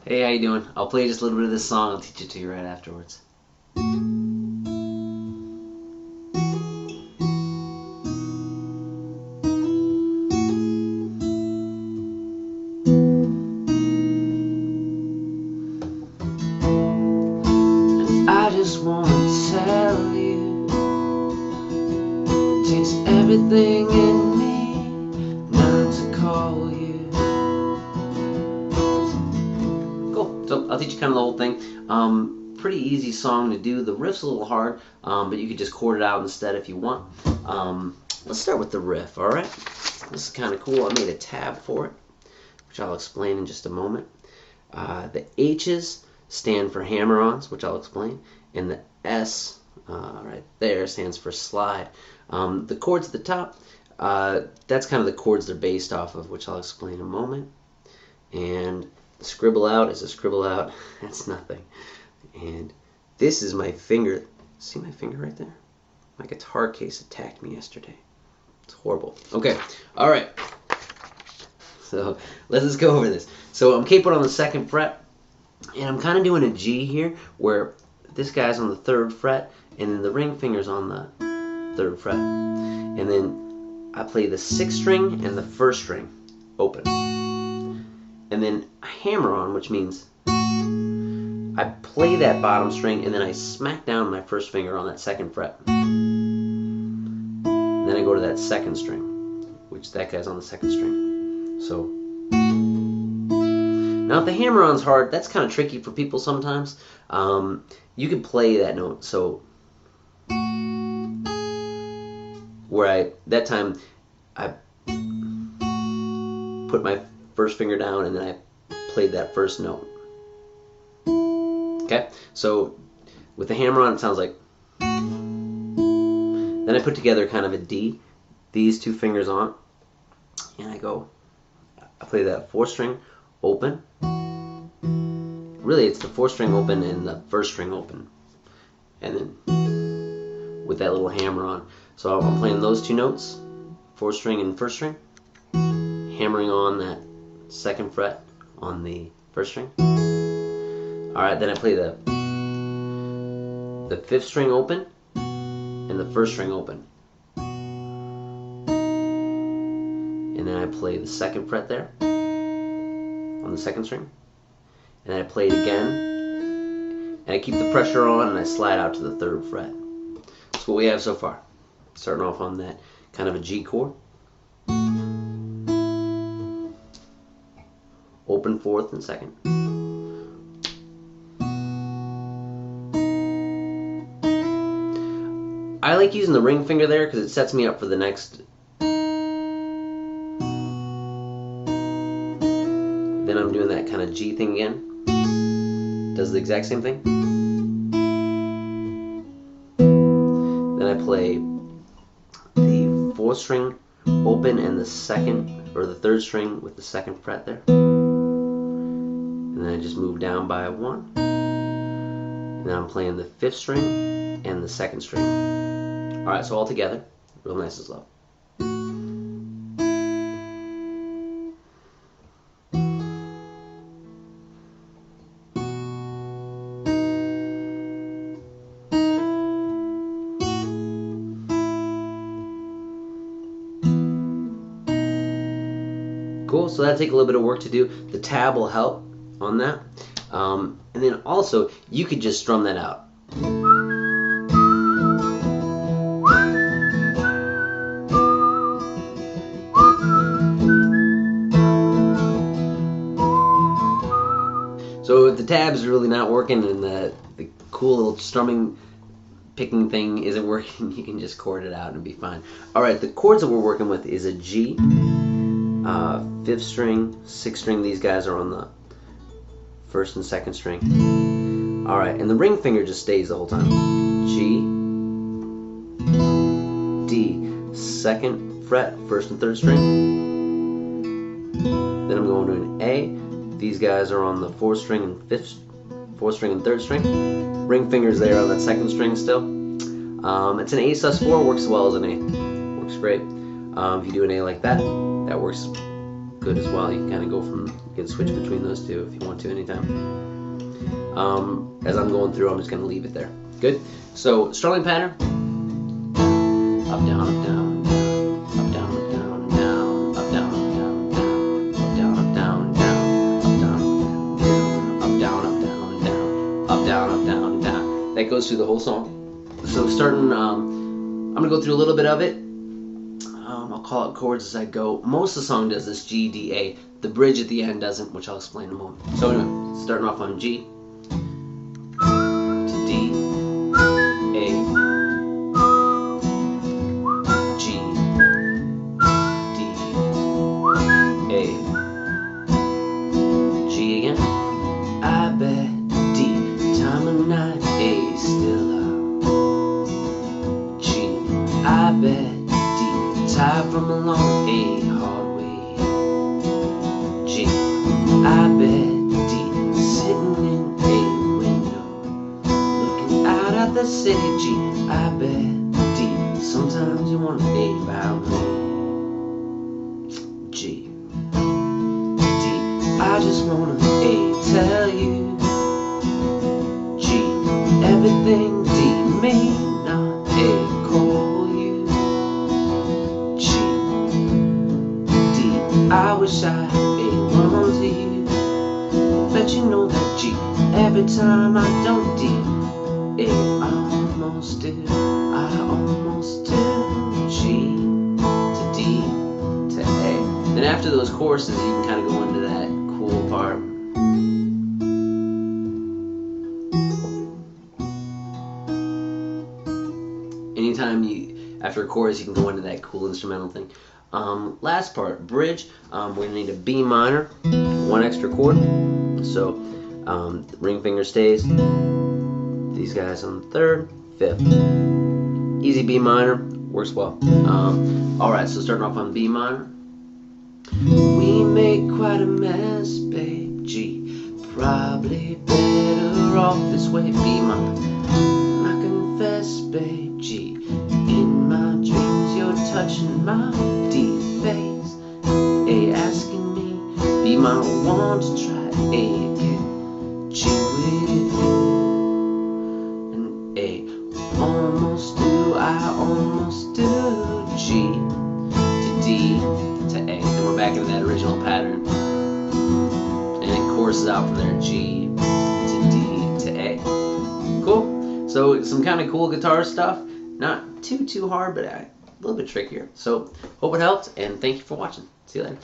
Hey, how you doing? I'll play just a little bit of this song. I'll teach it to you right afterwards. I just want to tell you, it takes everything in me not to call you. Cool. So I'll teach you kind of the whole thing. Pretty easy song to do. The riff's a little hard, but you could just chord it out instead if you want. Let's start with the riff, all right? This is kind of cool. I made a tab for it, which I'll explain in just a moment. The H's stand for hammer-ons, which I'll explain, and the S right there stands for slide. The chords at the top, that's kind of the chords they're based off of, which I'll explain in a moment. And the scribble out is a scribble out. That's nothing. And this is my finger. See my finger right there? My guitar case attacked me yesterday. It's horrible. Okay, all right. So let's just go over this. So I'm capoed on the 2nd fret, and I'm kind of doing a G here, where this guy's on the 3rd fret, and then the ring finger's on the 3rd fret. And then I play the 6th string and the 1st string open. And then a hammer on, which means I play that bottom string, and then I smack down my 1st finger on that 2nd fret. And then I go to that 2nd string, which that guy's on the 2nd string. So now if the hammer-on's hard, that's kind of tricky for people sometimes. You can play that note. So where that time I put my 1st finger down, and then I played that 1st note. Okay, so with the hammer-on, it sounds like. Then I put together kind of a D, these 2 fingers on, and I play that 4th string open. Really, it's the 4th string open and the 1st string open, and then with that little hammer on. So I'm playing those 2 notes, 4th string and 1st string, hammering on that 2nd fret on the 1st string. All right, then I play the 5th string open and the 1st string open, and then I play the 2nd fret there on the 2nd string, and then I play it again, and I keep the pressure on, and I slide out to the 3rd fret. That's what we have so far. Starting off on that kind of a G chord, open 4th and 2nd. I like using the ring finger there because it sets me up for the next. Then I'm doing that kind of G thing again. Does the exact same thing. Then I play the 4th string open and the 2nd or the 3rd string with the 2nd fret there. And then I just move down by 1. And then I'm playing the 5th string and the 2nd string. Alright, so all together, real nice and slow. Cool, so that'll take a little bit of work to do. The tab will help on that. And then also, you could just strum that out. So if the tab's really not working and the cool little strumming picking thing isn't working, you can just chord it out and be fine. Alright, the chords that we're working with is a G, 5th string, 6th string, these guys are on the 1st and 2nd string. Alright, and the ring finger just stays the whole time. G, D, 2nd fret, 1st and 3rd string. Then I'm going to an A. These guys are on the 4th string and 4th string and 3rd string. Ring fingers there on that 2nd string still. It's an A sus4, works as well as an A. Works great. If you do an A like that, that works good as well. You can kind of go from, you can switch between those two if you want to anytime. As I'm going through, I'm just going to leave it there. Good. So strumming pattern. Up, down, up, down, up, down, up, down, down, up, down, up, down, down, up, down, up, down, down, up, down, up, down, down, up, down, up, down, down. That goes through the whole song. So starting, I'm going to go through a little bit of it. I'll call it chords as I go. Most of the song does this G, D, A. The bridge at the end doesn't, which I'll explain in a moment. So anyway, starting off on G to D, A, G, D, A, G again. I bet D, time of night, A, still out. G, I bet tired from a long, A, hard way. G, I bet D, sitting in a window, looking out at the city. G, I bet D, sometimes you want A about me. G, D, I just wanna A, tell you. G, everything D may not A, call. I wish I had A1 to you, but you know that G, every time I don't D, I almost do, G to D to A. Then after those choruses, you can kind of go into that cool part. Anytime after a chorus, you can go into that cool instrumental thing. Last part, bridge. We're going to need a B minor, one extra chord. So the ring finger stays. These guys on the third, fifth. Easy B minor, works well. Alright, so starting off on B minor. We made quite a mess, babe. G, probably better off this way. B minor. I confess, babe. G, in my dreams you're touching my D face. A, asking me. B minor, want to try A again. G with you. And A, almost do, I almost do. G to D to A. Then we're back into that original pattern. And it choruses out from there. G to D to A. Cool. So some kind of cool guitar stuff. Not too hard, but a little bit trickier. So hope it helped, and thank you for watching. See you later.